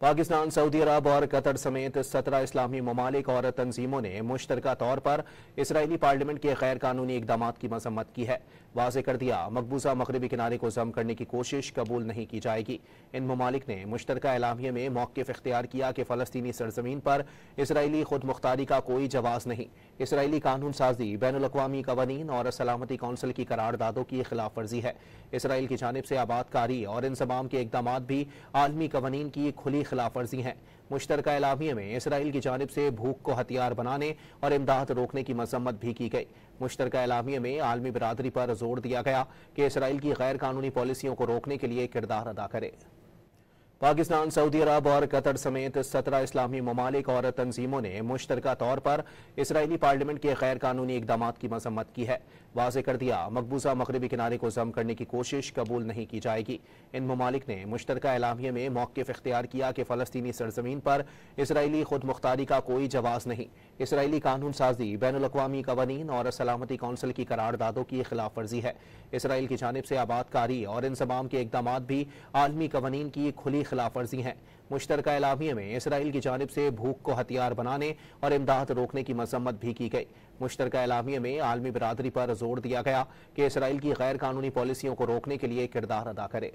Pakistan, Saudi अरब और Qatar समेत 17 इस्लामी ममालिक और तंजीमों ने मुश्तरका तौर पर इसराइली पार्लियामेंट के गैर कानूनी इकदामात की मजम्मत की है। वाज़े कर दिया, मकबूजा मगरबी किनारे को जम करने की कोशिश कबूल नहीं की जाएगी। इन ममालिक ने मुश्तरका एलामिया में मौक़िफ़ इख्तियार किया कि फ़लस्तीनी सरज़मीन पर इसराइली खुद मुख्तारी का कोई जवाज़ नहीं। इसराइली कानून साजी, बैनुल अक़वामी कवानीन और सलामती कौंसिल की करारदादों की खिलाफ वर्जी है। इसराइल की जानिब से आबादकारी और इंसमाम के इक़दामात भी आलमी कवानीन की खुली खिलाफ वर्जी हैं। मुश्तरका एलामिया में इसराइल की जानिब से भूख को हथियार बनाने और इमदाद रोकने की मजम्मत भी की गई। मुश्तरका एलामिया में आलमी बिरादरी पर जोर दिया गया कि इसराइल की गैर कानूनी पॉलिसियों को रोकने के लिए किरदार अदा करे। पाकिस्तान, सऊदी अरब और कतर समेत 17 इस्लामी ममालिक और तंजीमों ने मुश्तरका तौर पर इसराइली पार्लियामेंट के गैर कानूनी इकदामात की मजम्मत की है। वाज़े कर दिया, मकबूजा मगरबी किनारे को जम करने की कोशिश कबूल नहीं की जाएगी। इन ममालिक ने मुश्तरका एलामिया में मौक़िफ़ इख्तियार किया कि फ़लस्तीनी सरज़मीन पर इसराइली खुद मुख्तारी का कोई जवाज़ नहीं। इसराइली कानून साजी, बैनुल अक़वामी कवानीन और सलामती कौंसिल की करारदादों की खिलाफ वर्जी है। इसराइल की जानिब से आबादकारी और इंसमाम के इक़दामात भी आलमी कवानीन की खुली खिलाफ वर्जी हैं। मुश्तरका एलामिया में इसराइल की जानिब से भूख को हथियार बनाने और इमदाद रोकने की मजम्मत भी की गई। मुश्तरका एलामिया में आलमी बिरादरी पर जोर दिया गया कि इसराइल की गैर कानूनी पॉलिसियों को रोकने के लिए किरदार अदा करे।